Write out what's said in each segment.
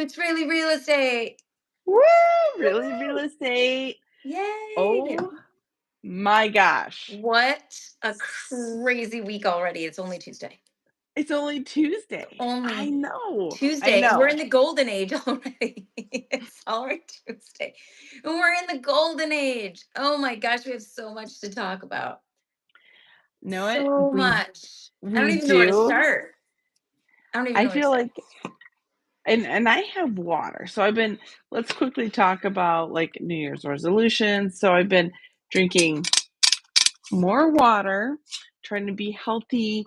It's really real estate. Woo! Really Woo! real estate. Yay! Oh my gosh. What a crazy week already. It's only Tuesday. It's only Tuesday. I Only know. I Tuesday, and we're in know. the golden age already. It's already Tuesday, and we're in the golden age. Oh my gosh, we have so much to talk about. Know it? So We much. I don't we even know where to do. start. I don't even I know where to feel start. like and I have water. So I've been let's quickly talk about like New Year's resolutions. So I've been drinking more water, trying to be healthy,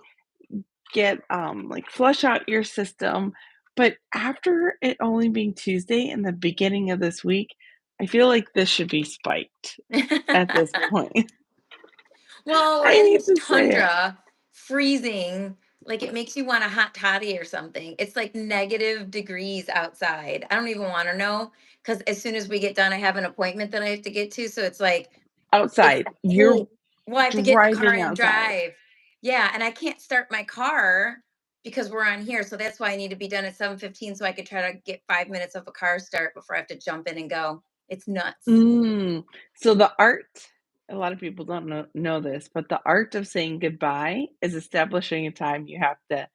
get like flush out your system. But after it only being Tuesday and the beginning of this week, I feel like this should be spiked at this point. Well, we're I in hate this to say it. tundra, freezing. Like it makes you want a hot toddy or something. It's like negative degrees outside. I don't even want to know because as soon as we get done, I have an appointment that I have to get to. So it's like, it's Outside. You're cold. Well, I have to get in the car driving and outside. drive. Yeah, and I can't start my car because we're on here. So that's why I need to be done at 7:15 so I could try to get 5 minutes of a car start before I have to jump in and go. It's nuts. Mm. So the art, a lot of people don't know this, but the art of saying goodbye is establishing a time you have to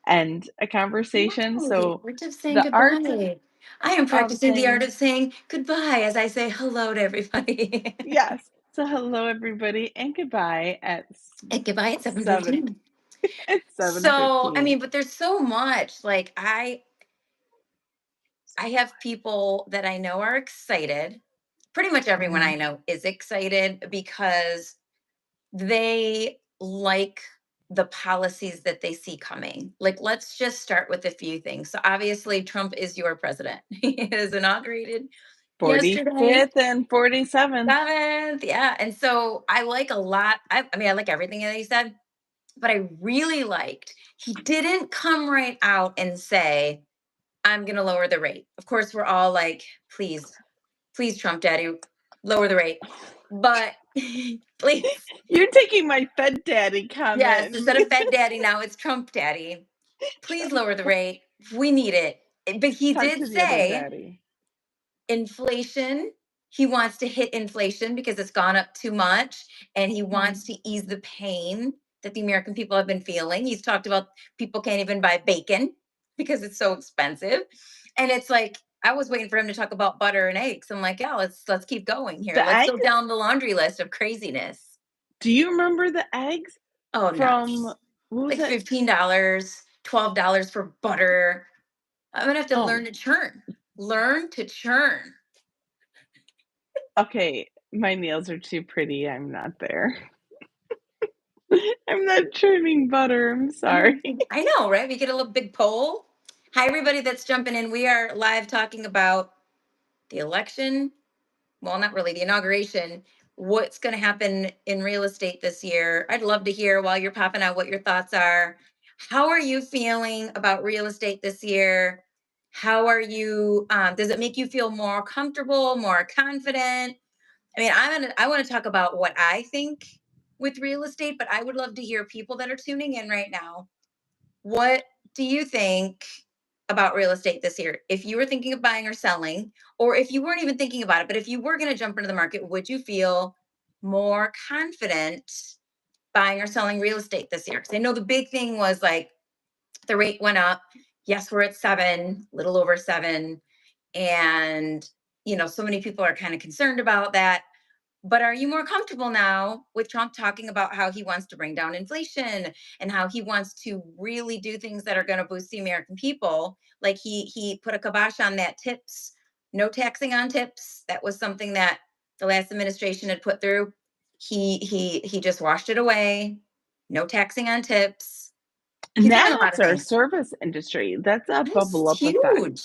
end a conversation. No, the So art of saying the art goodbye. I am of practicing the art saying of saying goodbye as I say hello to everybody. yes. So hello everybody and goodbye at And goodbye at 7 7:15. at So, I 7:15. mean, but there's so much. Like I have people that I know are excited. Pretty much everyone Mhm. I know is excited because they like the policies that they see coming. Like, let's just start with a few things. So, obviously, Trump is your president. He is inaugurated yesterday. 45th and 47th. 7th, yeah, and so I like a lot I mean, I like everything that he said, but I really liked he didn't come right out and say, "I'm gonna lower the rate." Of course, we're all like, "Please, please, Trump daddy, lower the rate." But please. You're taking my Fed daddy Yes, comment. instead of Fed daddy, now it's Trump daddy. Please lower the rate. We need it. But he Talk did to the other say daddy. inflation, he wants to hit inflation because it's gone up too much and he wants Mhm. to ease the pain that the American people have been feeling. He's talked about people can't even buy bacon because it's so expensive. And it's like I was waiting for him to talk about butter and eggs. I'm like, yeah, let's keep going here. The Let's eggs? go down the laundry list of craziness. Do you remember the eggs Oh no. from what was Like it? $15, $12 for butter. I'm gonna have to Oh, learn to churn. Learn to churn. okay. My nails are too pretty. I'm not there. I'm not churning butter. I'm sorry. I know, right? We get a little big poll. Hi, everybody that's jumping in. We are live talking about the election. Well, not really, the inauguration. What's going to happen in real estate this year? I'd love to hear while you're popping out what your thoughts are. How are you feeling about real estate this year? How are you? Does it make you feel more comfortable, more confident? I mean, I want to talk about what I think with real estate, but I would love to hear people that are tuning in right now. What do you think about real estate this year? If you were thinking of buying or selling, or if you weren't even thinking about it, but if you were going to jump into the market, would you feel more confident buying or selling real estate this year? Because I know the big thing was like the rate went up. Yes, we're at 7, little over 7. And, so many people are kind of concerned about that. But are you more comfortable now with Trump talking about how he wants to bring down inflation and how he wants to really do things that are going to boost the American people? Like he put a kibosh on that tips, no taxing on tips. That was something that the last administration had put through. He just washed it away. No taxing on tips. And He's doing that a lot helps of our things. service industry. That's a bubble That's up effect. huge.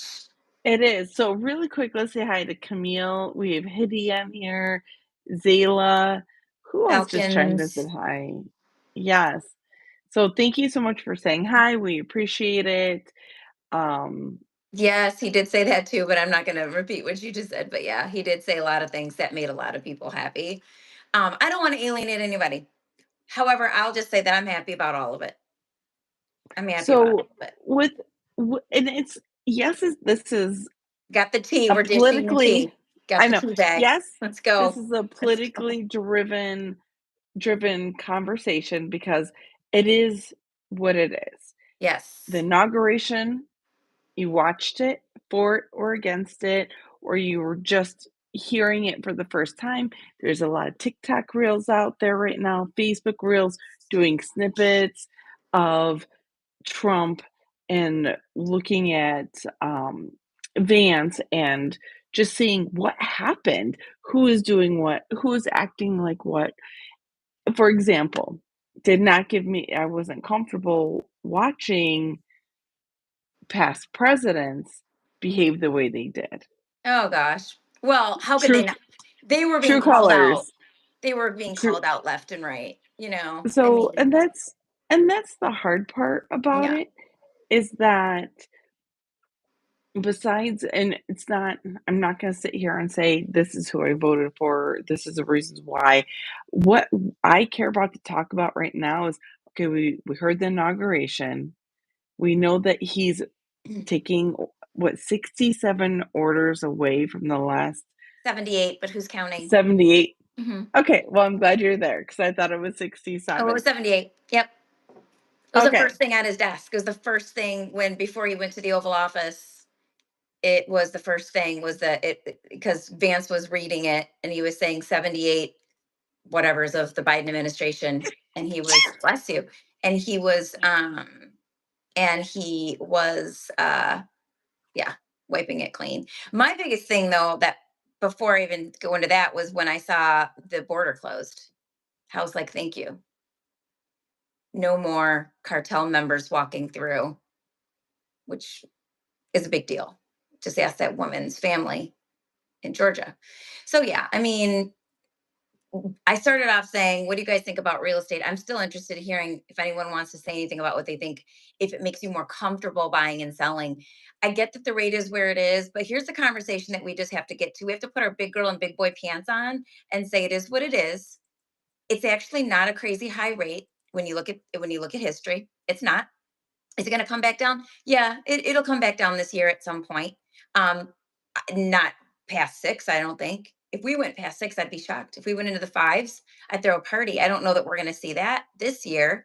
It is. So really quick, let's say hi to Camille. We have Hiddy on here, Zayla. Who else just chimed in and Elkins. said hi? Yes. So thank you so much for saying hi. We appreciate it. Um, Yes, he did say that too, but I'm not going to repeat what you just said. But yeah, he did say a lot of things that made a lot of people happy. I don't want to alienate anybody. However, I'll just say that I'm happy about all of it. I'm happy about so all of it. with and it's this is Got the tea. a We're dishing the politically tea. Got I the know. tea bag. Yes, Let's this go. is a Let's go. politically driven conversation because it is what it is. The Yes. inauguration, you watched it for it or against it, or you were just hearing it for the first time. There's a lot of TikTok reels out there right now, Facebook reels doing snippets of Trump and looking at Vance and just seeing what happened, who is doing what, who is acting like what. For example, did not give me, I wasn't comfortable watching past presidents behave the way they did. Oh gosh. Well, how could they True, not? They were being true called out. colors. They were being True. called out left and right. I So, mean, and that's the hard part about yeah. it is that besides, and it's not, I'm not going to sit here and say this is who I voted for. This is the reasons why. What I care about to talk about right now is okay. We heard the inauguration. We know that he's taking what 67 orders away from the last 78, but who's counting? 78. Hmm. Okay, well, I'm glad you're there because I thought it was Oh, it 67. was 78. Yep. It was the Okay, first thing on his desk. It was the first thing when before he went to the Oval Office. It was the first thing was that because Vance was reading it and he was saying 78 whatever's of the Biden administration, and he was bless you, and he was yeah, wiping it clean. My biggest thing though, that before I even go into that, was when I saw the border closed. I was like, thank you. No more cartel members walking through, which is a big deal. Just ask that woman's family in Georgia. So yeah, I mean, I started off saying, what do you guys think about real estate? I'm still interested in hearing if anyone wants to say anything about what they think, if it makes you more comfortable buying and selling. I get that the rate is where it is, but here's the conversation that we just have to get to. We have to put our big girl and big boy pants on and say it is what it is. It's actually not a crazy high rate when you look at history. It's not. Is it going to come back down? Yeah, it'll come back down this year at some point. Um, not past six, I don't think. If we went past six, I'd be shocked. If we went into the fives, I'd throw a party. I don't know that we're going to see that this year.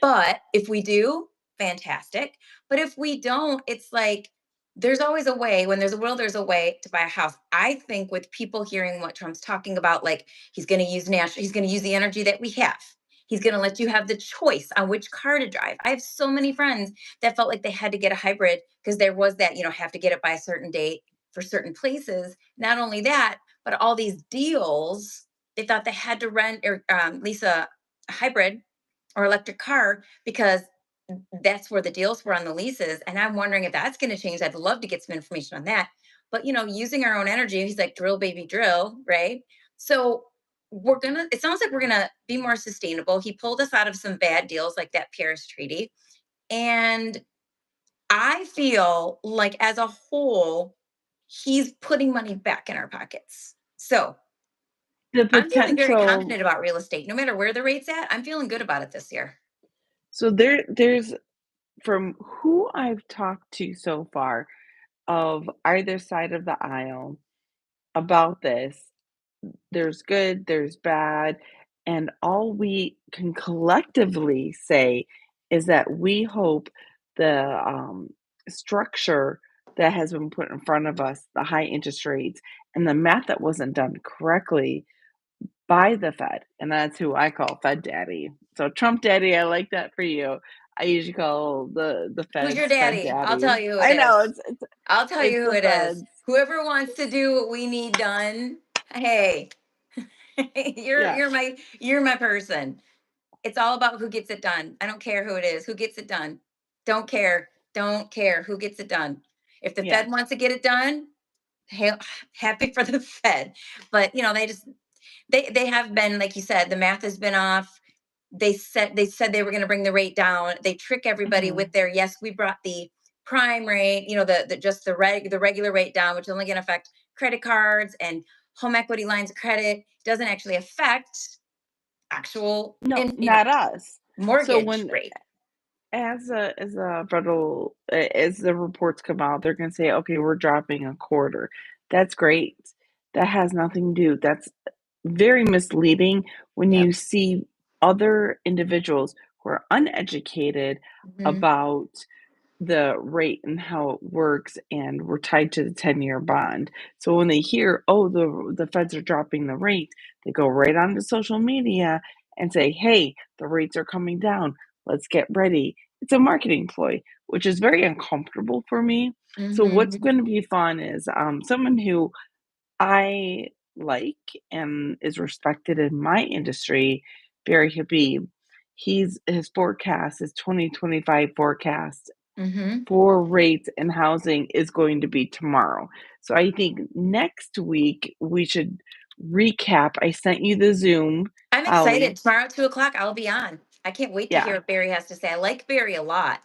But if we do, fantastic. But if we don't, it's like there's always a way. When there's a will, there's a way to buy a house. I think with people hearing what Trump's talking about, like he's going to use the energy that we have. He's going to let you have the choice on which car to drive. I have so many friends that felt like they had to get a hybrid because there was that, have to get it by a certain date for certain places. Not only that, but all these deals, they thought they had to rent or lease a hybrid or electric car because that's where the deals were on the leases. And I'm wondering if that's going to change. I'd love to get some information on that. But using our own energy, he's like, drill, baby, drill, right? So it sounds like we're gonna be more sustainable. He pulled us out of some bad deals like that Paris Treaty. And I feel like as a whole, he's putting money back in our pockets. So the I'm feeling very potential. confident about real estate. No matter where the rate's at, I'm feeling good about it this year. So there's from who I've talked to so far of either side of the aisle about this, there's good, there's bad, and all we can collectively say is that we hope the structure that has been put in front of us, the high interest rates, and the math that wasn't done correctly by the Fed, and that's who I call Fed Daddy. So Trump Daddy, I like that for you. I usually call the Who's your Feds Fed daddy? I'll Daddy. tell you who it I know is. I'll tell it's you who the it is. Feds. Whoever wants to do what we need done, hey, you're Yeah, you're my you're my person. It's all about who gets it done. I don't care who it is. Who gets it done? Don't care. Don't care who gets it done. If the yeah. Fed wants to get it done, hey, happy for the Fed. But they have been, like you said, the math has been off. They said they were going to bring the rate down. They trick everybody Mhm. with their, yes, we brought the prime rate, the regular rate down, which is only going to affect credit cards and home equity lines of credit. Doesn't actually affect actual No, in not us. So mortgage rate. as the reports come out, they're gonna say, "Okay, we're dropping a quarter." That's great. That has nothing to do that's very misleading when Yep. you see other individuals who are uneducated Hmm. about the rate and how it works, and we're tied to the 10-year bond. So when they hear, "Oh, the feds are dropping the rate," they go right onto social media and say, "Hey, the rates are coming down. Let's get ready." It's a marketing ploy, which is very uncomfortable for me. So what's Hmm. gonna be fun is, someone who I like and is respected in my industry, Barry Habib. His forecast, his 2025 forecast Hmm. for rates and housing is going to be tomorrow. So I think next week we should recap. I sent you the Zoom, I'm excited. Holly. Tomorrow at 2 o'clock, I'll be on. I can't wait to hear Yeah, what Barry has to say. I like Barry a lot.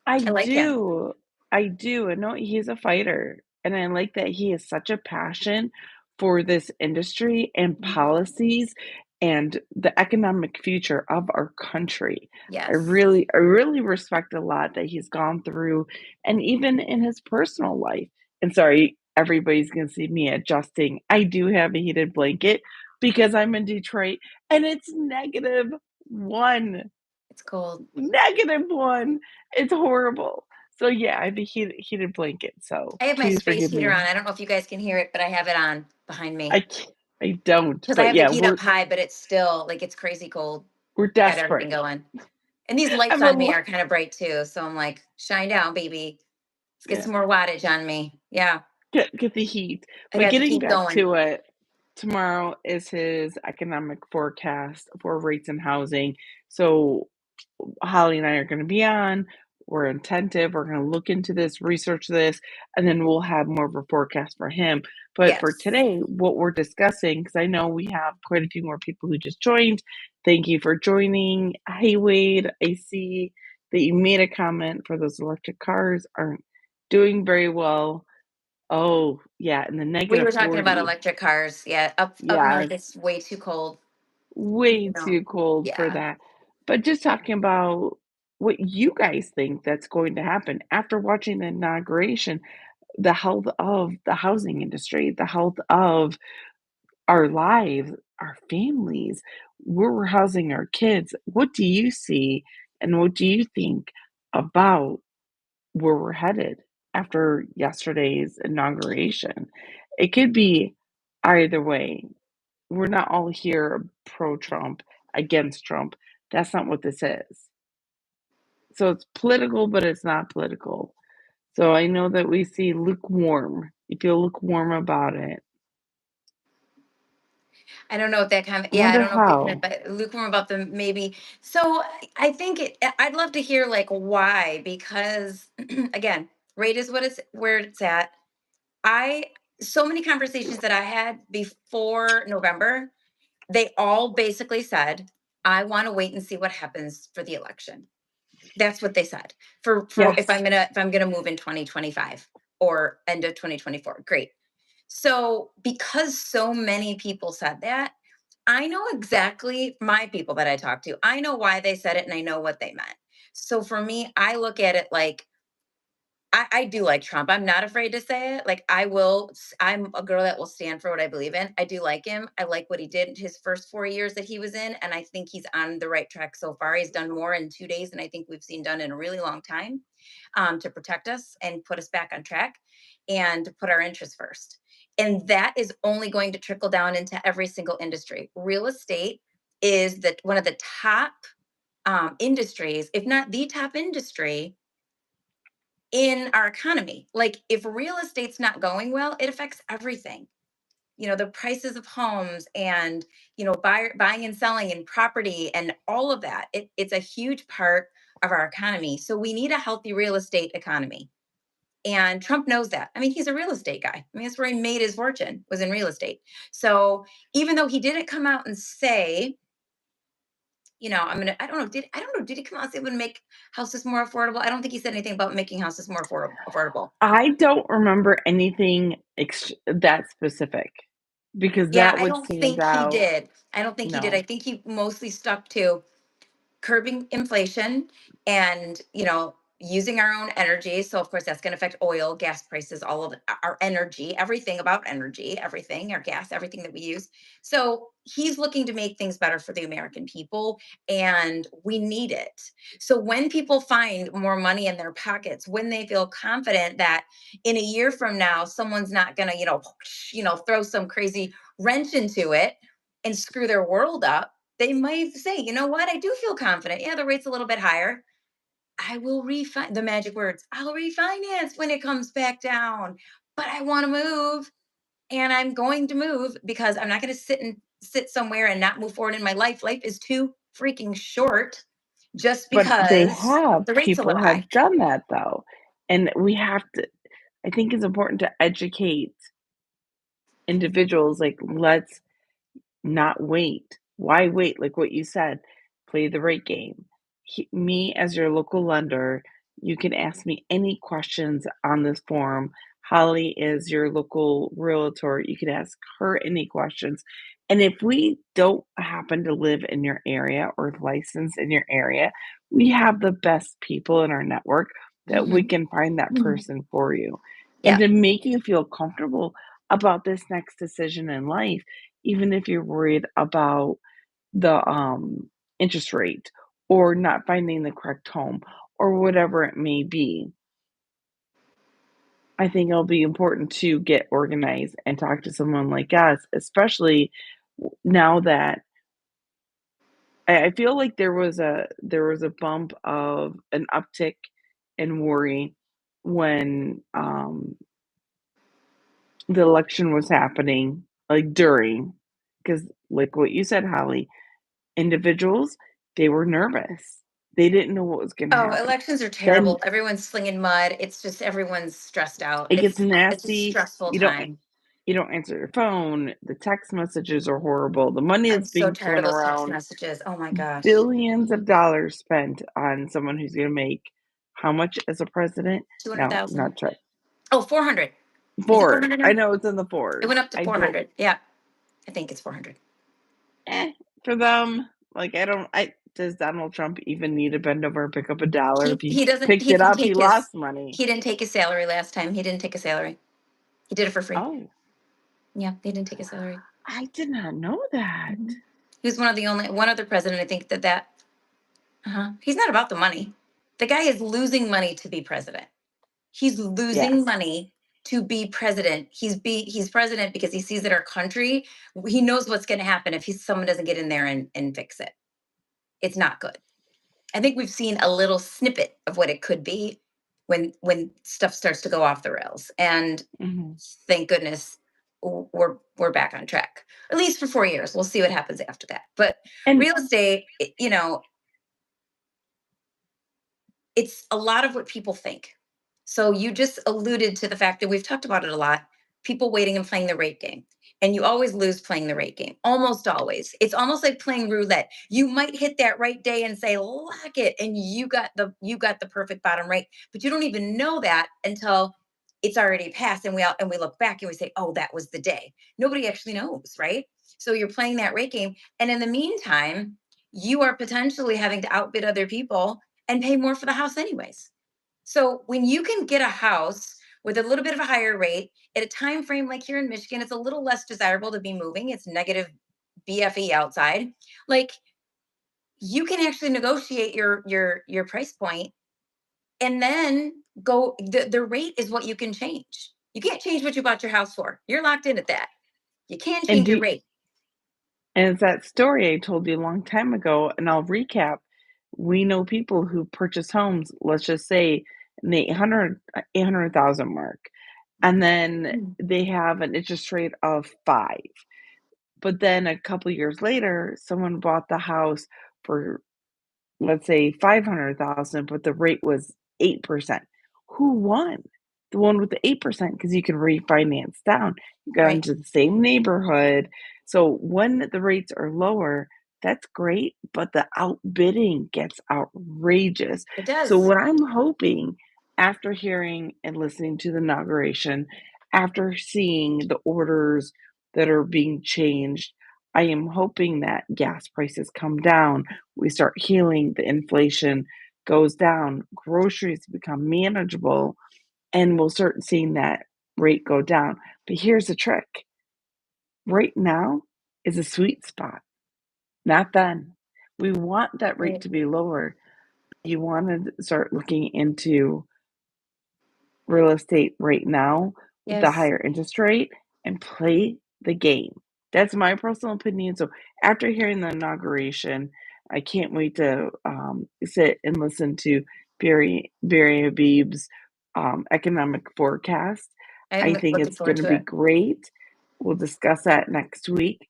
I I like him. do. I do. I know he's a fighter, and I like that he has such a passion for this industry and Mhm. policies and the economic future of our country. Yes. I really respect a lot that he's gone through and even in his personal life. And sorry, everybody's gonna see me adjusting. I do have a heated blanket because I'm in Detroit and it's -1. It's cold. -1. It's horrible. So, yeah, I have a heated blanket, so I have my please space forgive heater me. on. I don't know if you guys can hear it, but I have it on behind I me c I don't, because I but have the yeah, heat up high, but it's still like it's crazy cold. we're I got everything desperate. going. And these lights I'm a on me l are kind of bright too. So I'm like, shine down, baby. Let's get yeah, some more wattage on me. Yeah. get the heat. I But got the getting heat back going. to it, tomorrow is his economic forecast for rates and housing. So Holly and I are going to be on. We're attentive. We're going to look into this, research this, and then we'll have more of a forecast for him. But for Yes. today, what we're discussing, because I know we have quite a few more people who just joined. Thank you for joining. Hey, Wade, I see that you made a comment for those electric cars aren't doing very well. Oh, yeah, in the We negative were talking about 40. electric cars. Yeah. Up north, Yes, it's way too cold. way You know. too cold for Yeah. that. But just talking about what you guys think that's going to happen after watching the inauguration, the health of the housing industry, the health of our lives, our families, where we're housing our kids. What do you see and what do you think about where we're headed after yesterday's inauguration? It could be either way. We're not all here pro Trump, against Trump. That's not what this is. So it's political, but it's not political. So I know that we see lukewarm. You feel lukewarm about it. I don't know if that kind of, I yeah, I wonder don't know if they, how. but lukewarm about them maybe. So I think I'd love to hear like why, because again, rate is what it's where it's at. I, so many conversations that I had before November, they all basically said, I want to wait and see what happens for the election. That's what they said. For Yes. if I'm gonna move in 2025 or end of 2024. Great. So because so many people said that, I know exactly my people that I talked to. I know why they said it and I know what they meant. So for me, I look at it like I do like Trump. I'm not afraid to say it. Like I'm a girl that will stand for what I believe in. I do like him. I like what he did his first 4 years that he was in. And I think he's on the right track so far. He's done more in 2 days than I think we've seen done in a really long time, to protect us and put us back on track and to put our interests first. And that is only going to trickle down into every single industry. Real estate is one of the top industries, if not the top industry in our economy. Like if real estate's not going well, it affects everything. The prices of homes and buying and selling and property and all of that. It's a huge part of our economy. So we need a healthy real estate economy. And Trump knows that. I mean, he's a real estate guy. I mean, that's where he made his fortune was in real estate. So even though he didn't come out and say, I don't know, did he come out and say would make houses more affordable? I don't think he said anything about making houses more affordable. I don't remember anything that specific because Yeah, that I would don't stand think he out. did. I don't think he did. I No. think he mostly stuck to, curbing inflation and, using our own energy. So of course that's going to affect oil, gas prices, all of our energy, everything about energy, everything, our gas, everything that we use. So he's looking to make things better for the American people, and we need it. So when people find more money in their pockets, when they feel confident that in a year from now someone's not going to, throw some crazy wrench into it and screw their world up, they might say, you know what, I do feel confident. Yeah, the rate's a little bit higher. I will refinance, the magic words, I'll refinance when it comes back down. But I want to move, and I'm going to move because I'm not going to sit somewhere and not move forward in my life. Life is too freaking short just But they because have, the rate's a people little high. have done that though. And we have to, I think it's important to educate individuals, like, let's not wait. Why wait? Like what you said, play the right game. Me, as your local lender, you can ask me any questions on this forum. Holly is your local realtor. You can ask her any questions. And if we don't happen to live in your area or license in your area, we have the best people in our network that we Hmm. can find that Hmm. person for you. And Yeah. to make you feel comfortable about this next decision in life, even if you're worried about the interest rate or not finding the correct home or whatever it may be, I think it'll be important to get organized and talk to someone like us, especially now that I feel like there was a bump of an uptick in worry when the election was happening, like during, because like what you said, Holly, individuals, they were nervous. They didn't know what was gonna Oh, happen. elections are Then terrible. Everyone's slinging mud. It's just everyone's stressed out. it gets It's a nasty. stressful You don't time. you don't answer your phone. The text messages are horrible. The money I'm that's so being tired thrown of those text around, messages. Oh my gosh. billions of dollars spent on someone who's gonna make how much as a president? No, 200,000. not try. Oh, 400. Is it 4. 400 I now? know it's in the It went fours. up to I don't 400. Yeah, I think it's 400. eh, for them, like, I don't I does Donald Trump even need to bend over and pick up a dollar? If He he he doesn't picked he it didn't up, he take his lost money. he didn't take his salary last time. He didn't take a salary. He did it for free. Oh, Yeah, he didn't take a salary. I did not know that. Mhm. He was one other president, I think, that he's not about the money. The guy is losing money to be president. He's losing Yes. money to be president. He's president because he sees that our country, he knows what's going to happen if someone doesn't get in there and fix it. It's not good. I think we've seen a little snippet of what it could be when stuff starts to go off the rails. And Mhm. thank goodness we're back on track. At least for 4 years. We'll see what happens after that. But And real estate, it's a lot of what people think. So you just alluded to the fact that we've talked about it a lot. People waiting and playing the rate game. And you always lose playing the rate game. Almost always. It's almost like playing roulette. You might hit that right day and say, lock it, and you got the perfect bottom rate. But you don't even know that until it's already passed. And we look back and we say, oh, that was the day. Nobody actually knows, right? So you're playing that rate game. And in the meantime, you are potentially having to outbid other people and pay more for the house anyways. So when you can get a house with a little bit of a higher rate at a time frame like here in Michigan, it's a little less desirable to be moving. It's negative BFE outside. Like you can actually negotiate your price point and then go the rate is what you can change. You can't change what you bought your house for. You're locked in at that. You can't and change your do rate. and it's that story I told you a long time ago, and I'll recap. We know people who purchase homes, let's just say in the 800,000 mark, and then Mm. they have an interest rate of 5. But then a couple years later, someone bought the house for, let's say, 500,000, but the rate was 8%. Who won? The one with the 8% because you can refinance down. You got Right. into the same neighborhood. So when the rates are lower, that's great, but the outbidding gets outrageous. It So does. what I'm hoping, after hearing and listening to the inauguration, after seeing the orders that are being changed, I am hoping that gas prices come down, we start healing, the inflation goes down, groceries become manageable, and we'll start seeing that rate go down. But here's the trick. Right now is a sweet spot, not then. We want that rate Right. to be lower. You want to start looking into real estate right now with the Yes. higher interest rate and play the game. That's my personal opinion. So after hearing the inauguration, I can't wait to sit and listen to Barry Habib's economic forecast. I'm I think looking it's forward going to to be it. great. We'll discuss that next week.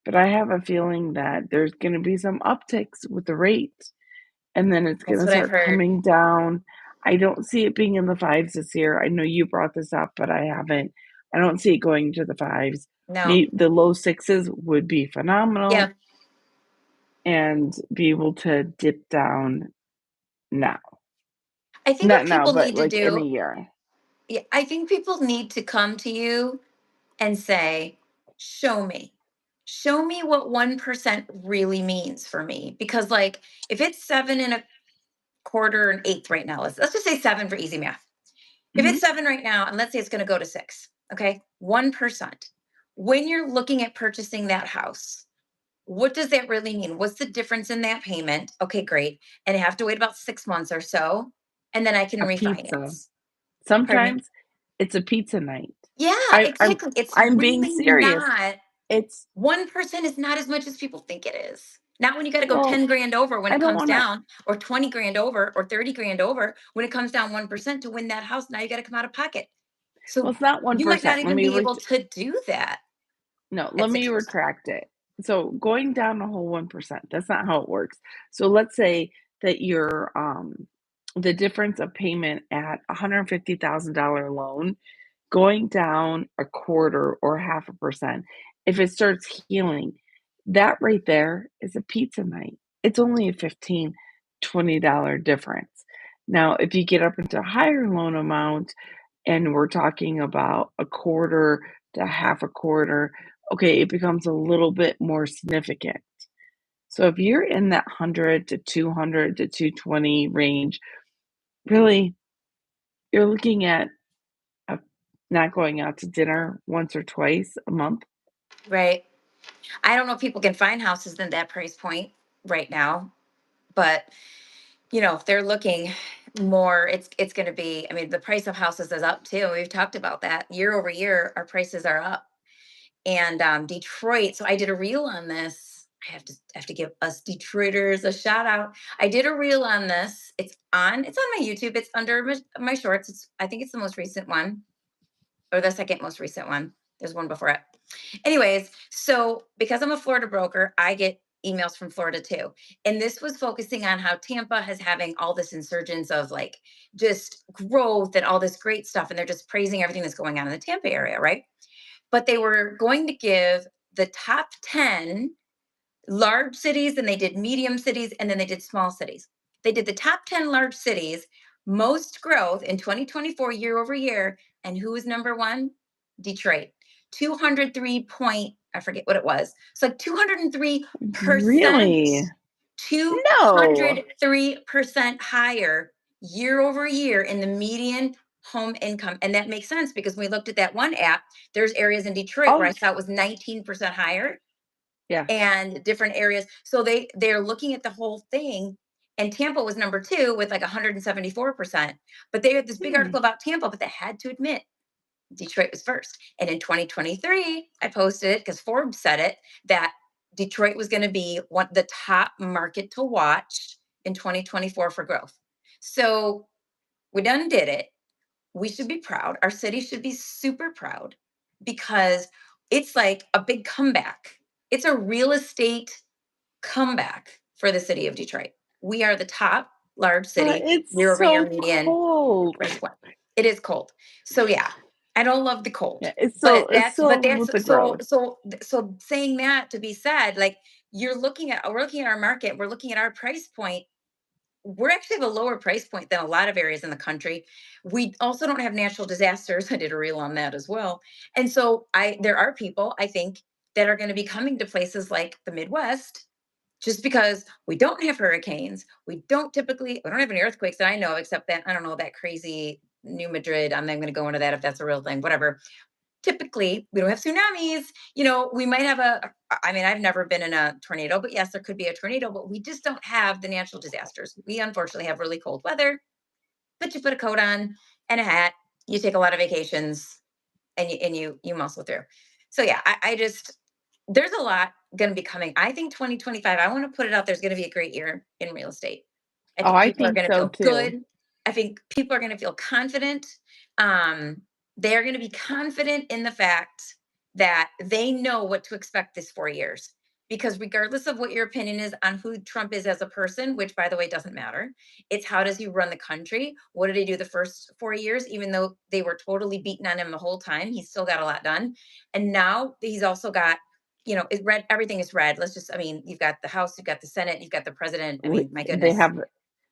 But I have a feeling that there's going to be some upticks with the rate and then it's That's gonna what I've start heard. coming down. I don't see it being in the 5s this year. I know you brought this up, but I haven't. I don't see it going to the 5s. No. May the low 6s would be phenomenal Yeah. and be able to dip down now. I think Not what now, people but, need to like, in a do, year. yeah, I think people need to come to you and say, show me. Show me what 1% really means for me. Because, like, if it's 7 1/4 and eighth right now, let's just say 7 for easy math. If Mhm. it's 7 right now, and let's say it's going to go to 6, okay, 1%. When you're looking at purchasing that house, what does that really mean? What's the difference in that payment? Okay, great. And I have to wait about 6 months or so, and then I can A pizza. refinance. Pardon me? Sometimes it's a pizza night. Yeah, I I'm exactly. It's I'm being really serious. not. It's 1% is not as much as people think it is. Not when you got to go well, 10 grand over when I it don't comes wanna down, or 20 grand over, or 30 grand over when it comes down 1% to win that house. Now you got to come out of pocket. well, So it's not you might not 1%. Let even me be re able to do that No, let at me 6%. retract it. So going down a whole 1%, that's not how it works. So let's say that your the difference of payment at $150,000 loan going down a quarter or half a percent, if it starts healing, that right there is a pizza night. It's only a 15, $20 difference. Now, if you get up into a higher loan amount and we're talking about a quarter to half a quarter, okay, it becomes a little bit more significant. So if you're in that 100 to 200 to 220 range, really, you're looking at a, not going out to dinner once or twice a month. Right. I don't know if people can find houses in that price point right now, but if they're looking more, it's going to be, I mean, the price of houses is up too. We've talked about that. Year over year, our prices are up. And Detroit, so I did a reel on this. I have to give us Detroiters a shout out. I did a reel on this. It's on my YouTube. It's under my shorts. I think it's the most recent one, or the second most recent one. There's one before it. Anyways, so because I'm a Florida broker, I get emails from Florida too. And this was focusing on how Tampa is having all this insurgence of, like, just growth and all this great stuff. And they're just praising everything that's going on in the Tampa area, right? But they were going to give the top 10 large cities, and they did medium cities, and then they did small cities. They did the top 10 large cities, most growth in 2024 year over year. And who was number one? Detroit. 203 point, I forget what it was. It's like 203%. Really? No. 203% higher year over year in the median home income. And that makes sense because when we looked at that one app, there's areas in Detroit where I Oh, saw it was 19% higher, yeah. and different areas. So they're looking at the whole thing. And Tampa was number two with like 174%. But they had this big Hmm. article about Tampa, but they had to admit Detroit was first. And in 2023, I posted it because Forbes said it, that Detroit was going to be the top market to watch in 2024 for growth. So we done did it. We should be proud. Our city should be super proud because it's like a big comeback. It's a real estate comeback for the city of Detroit. We are the top large But city year it's over year so median cold. price point. It is cold. So yeah, I don't love the cold. Yeah, it's But so it's that's but so that's with the so growth. so so saying that to be said, like, we're looking at our market, we're looking at our price point. We're actually have a lower price point than a lot of areas in the country. We also don't have natural disasters. I did a reel on that as well. And so there are people, I think, that are going to be coming to places like the Midwest, just because we don't have hurricanes. We don't have any earthquakes that I know, except that, I don't know, that crazy New Madrid. I'm not going to go into that if that's a real thing, whatever. Typically, we don't have tsunamis. We might have I mean, I've never been in a tornado, but yes, there could be a tornado, but we just don't have the natural disasters. We unfortunately have really cold weather, but you put a coat on and a hat, you take a lot of vacations, and you muscle through. So yeah, I just, there's a lot going to be coming. I think 2025, I want to put it out, there's going to be a great year in real estate. I Oh, think I people are think going to so feel too. good. I think people are going to feel confident. um they're going to be confident in the fact that they know what to expect this 4 years, because regardless of what your opinion is on who Trump is as a person, which by the way doesn't matter, it's how does he run the country. What did he do the first 4 years? Even though they were totally beating on him the whole time, he still got a lot done. And now he's also got, it's red. Everything is red. I mean, you've got the House, you've got the Senate, you've got the president. I mean, my They goodness, have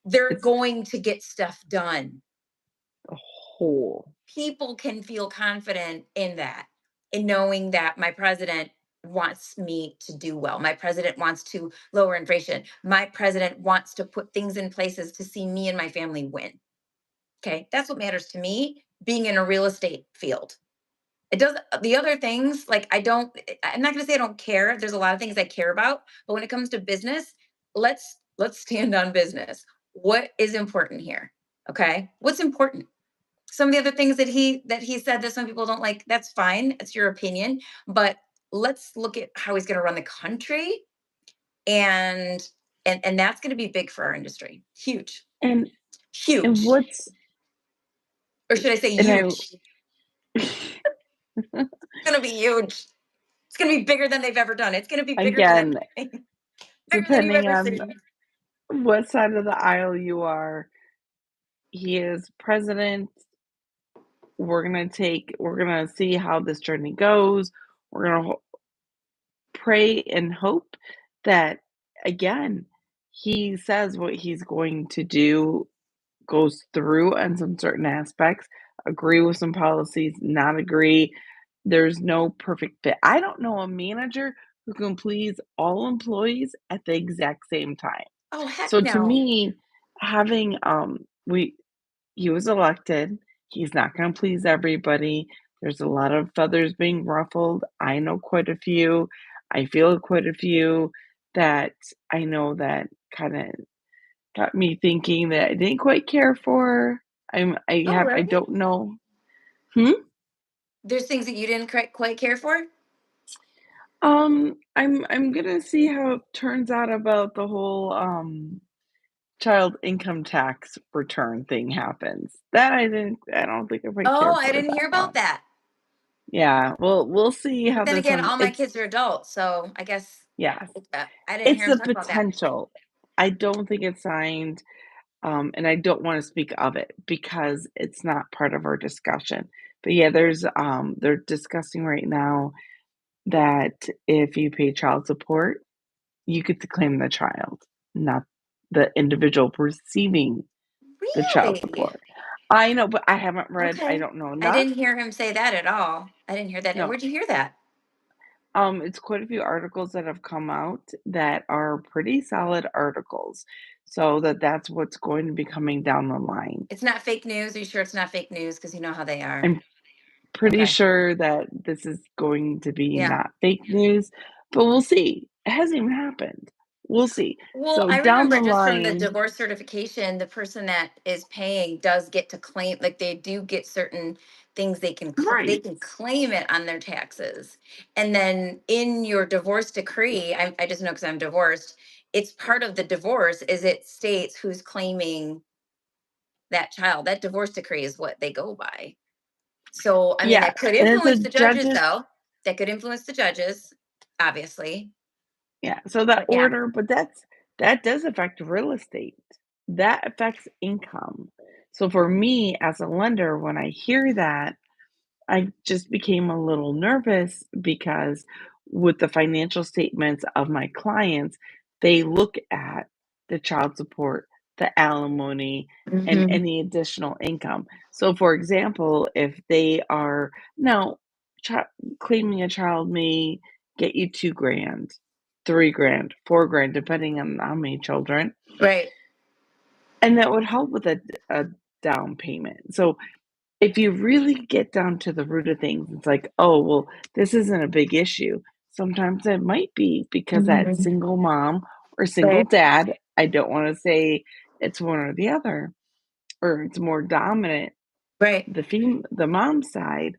they're it's going to get stuff done. a whole. People can feel confident in that, in knowing that my president wants me to do well. My president wants to lower inflation. My president wants to put things in places to see me and my family win. Okay, that's what matters to me, being in a real estate field. It does the other things, like, I'm not going to say I don't care. There's a lot of things I care about, but when it comes to business, let's stand on business. What is important here? Okay? What's important? Some of the other things that he said that some people don't like, that's fine. It's your opinion, but let's look at how he's going to run the country, and and that's going to be big for our industry. Huge. And and Huge. what's Or should I say and huge? It's going to be huge. It's going to be bigger than they've ever done. It's going to be bigger than again, anything, bigger than you've depending ever on seen. what side of the aisle you are, he is president. We're gonna see how this journey goes. We're gonna pray and hope that, again, he says what he's going to do, goes through on some certain aspects, agree with some policies, not agree. There's no perfect fit. I don't know a manager who can please all employees at the exact same time. Oh, heck So to no. me, having we he was elected. He's not going to please everybody. There's a lot of feathers being ruffled. I know quite a few. I feel quite a few that I know that kind of got me thinking that I didn't quite care for. Oh, I really? don't know. Hmm? There's things that you didn't quite care for? I'm gonna see how it turns out about the whole child income tax return thing happens. That I don't think I quite Oh, care I for didn't that hear about one. that. Yeah, we'll see But how then this again, one all my it's kids are adults, so I guess yes. I didn't It's hear him the talk about that. potential. I don't think it's signed, and I don't wanna speak of it because it's not part of our discussion. But yeah, they're discussing right now that if you pay child support, you get to claim the child, not the individual receiving the child Really? support. I know, but I Okay. don't know I enough. didn't hear him say that at all. I didn't hear that. No. Where'd you hear that? It's quite a few articles that have come out that are pretty solid articles. So that's what's going to be coming down the line. It's not fake news. Are you sure it's not fake news? Because you know how they are. I'm pretty Okay. sure that this is going to be Yeah. not fake news, but we'll see. It hasn't even happened. We'll see. Well, So I down remember the just from the line, divorce certification, the person that is paying does get to claim, like, they do get certain things they right. can claim it on their taxes. And then in your divorce decree, I just know because I'm divorced, it's part of the divorce is it states who's claiming that child. That divorce decree is what they go by. So, I mean, Yeah. that could And it's a influence the judges, judge's though. That could influence the judges, obviously. Yeah, so that But yeah. order, but that does affect real estate. That affects income. So for me as a lender, when I hear that, I just became a little nervous because with the financial statements of my clients, they look at the child support, the alimony, and Hmm. any additional income. So, for example, if they are now chi- claiming a child may get you 2 grand, 3 grand, 4 grand, depending on how many children. Right. And that would help with a down payment. So if you really get down to the root of things, it's like, oh, well, this isn't a big issue. Sometimes it might be because that Mhm. single mom or single Right. dad, I don't want to say it's one or the other, or it's more dominant, Right. the mom side,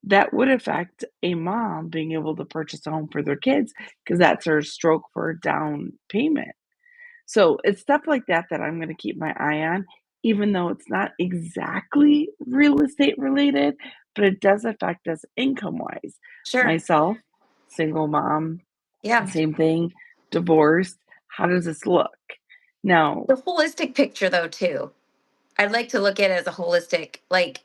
that would affect a mom being able to purchase a home for their kids because that's her stroke for a down payment. So it's stuff like that that I'm gonna keep my eye on, even though it's not exactly real estate related, but it does affect us income-wise. Sure. Myself, single mom, Yeah. same thing, divorced. How does this look? Now, The holistic picture, though, too. I'd like to look at it as a holistic, like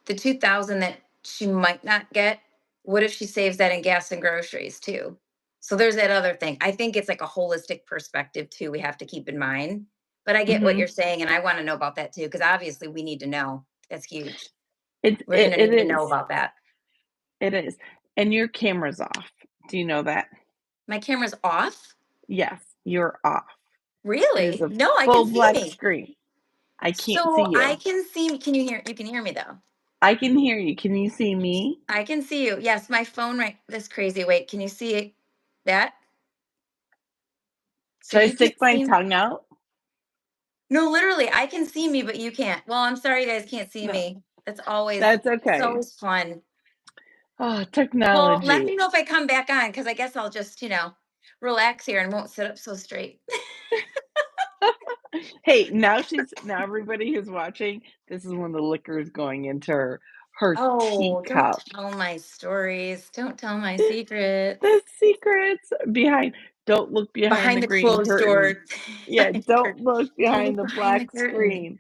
the 2000 that she might not get. What if she saves that in gas and groceries too? So there's that other thing. I think it's like a holistic perspective too. We have to keep in mind. But I get what you're mhm, saying, and I want to know about that too, because obviously we need to know. That's huge. it We're it gonna it need to know is, about that. it is, and your camera's off. Do you know that? My camera's off? Yes, you're off. It is Really? a No, I can full see black me. screen. I can't see So I you. can see me. Can you hear? You can hear me though. I can hear you. Can you see me? I can see you. Yes, my phone right this crazy. Wait, can you see that? So Should I you stick can't my see me? tongue out? No, literally, I can see me, but you can't. Well, I'm sorry you guys can't see No, me. That's always that's it's okay. always fun. Oh, Well, let technology. me know if I come back on because I guess I'll just, relax here and won't sit up so straight. Hey, now everybody who's watching, this is when the liquor is going into her Oh, don't teacup. tell my stories. Don't tell my secrets. The secrets behind, don't look behind the Behind the green closed curtain. door. Yeah, don't Curtain. look Don't behind look the behind the black curtain. screen.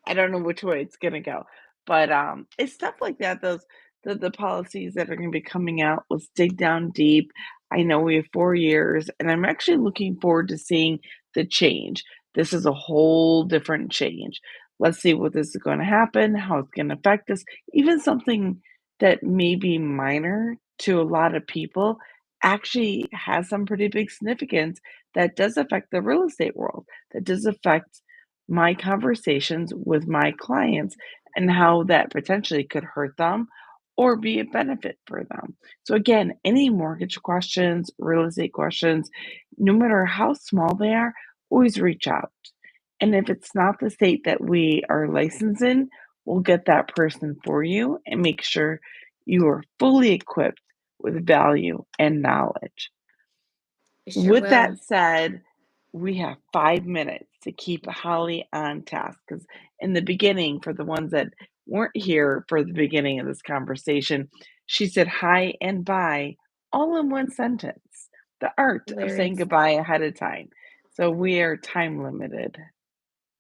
I don't know which way it's gonna go. But it's stuff like that, those the policies that are gonna be coming out. Let's dig down deep. I know we have 4 years, and I'm actually looking forward to seeing the change. This is a whole different change. Let's see what this is gonna happen, how it's gonna affect us. Even something that may be minor to a lot of people actually has some pretty big significance that does affect the real estate world, that does affect my conversations with my clients and how that potentially could hurt them or be a benefit for them. So, again, any mortgage questions, real estate questions, no matter how small they are, always reach out. And if it's not the state that we are licensed in, we'll get that person for you and make sure you are fully equipped with value and knowledge. We sure With will. that said, we have 5 minutes to keep Holly on task because in the beginning, for the ones that weren't here for the beginning of this conversation, she said hi and bye all in one sentence. The art of saying Hilarious. goodbye ahead of time. So we are time limited.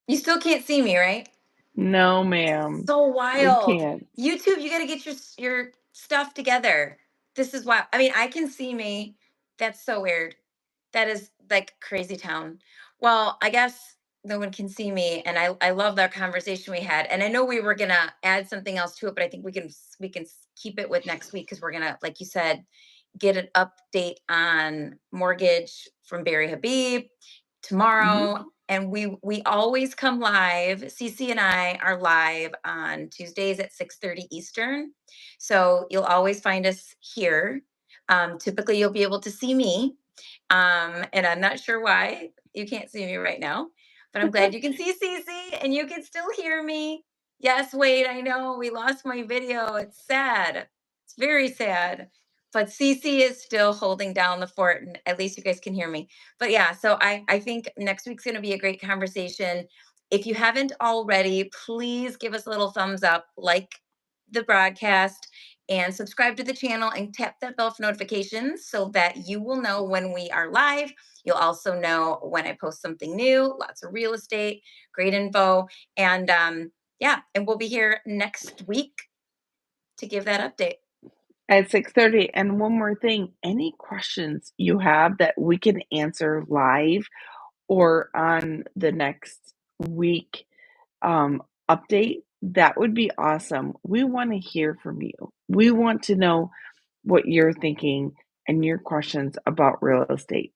You still can't see me, right? No, ma'am, So we wild. can't. YouTube, you got to get your stuff together. This is wild. I mean, I can see me. That's so weird. That is like crazy town. Well, I guess no one can see me, and I love that conversation we had. And I know we were gonna add something else to it, but I think we can keep it with next week because we're gonna, like you said, get an update on mortgage from Barry Habib Mhm. tomorrow. And we always come live. Cece and I are live on Tuesdays at 6:30 Eastern. So you'll always find us here. Typically you'll be able to see me. And I'm not sure why you can't see me right now, but I'm glad you can see Cece and you can still hear me. Yes, wait, I know we lost my video. It's sad. It's very sad. But Cece is still holding down the fort, and at least you guys can hear me. But yeah, so I think next week's going to be a great conversation. If you haven't already, please give us a little thumbs up, like the broadcast, and subscribe to the channel and tap that bell for notifications so that you will know when we are live. You'll also know when I post something new, lots of real estate, great info. And yeah, and we'll be here next week to give that update. At 6:30. And one more thing, any questions you have that we can answer live or on the next week update, that would be awesome. We want to hear from you. We want to know what you're thinking and your questions about real estate.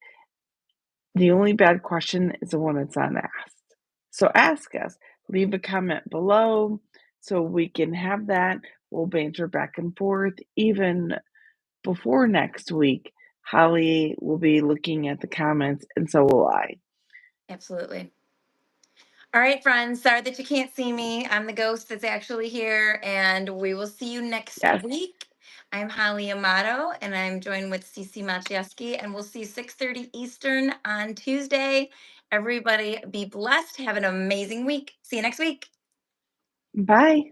The only bad question is the one that's unasked. So ask us, leave a comment below so we can have that. We'll banter back and forth. Even before next week, Holly will be looking at the comments, and so will I. Absolutely. All right, friends. Sorry that you can't see me. I'm the ghost that's actually here, and we will see you next Yes. week. I'm Holly Amato, and I'm joined with Cece Maciejewski, and we'll see you 6:30 Eastern on Tuesday. Everybody be blessed. Have an amazing week. See you next week. Bye.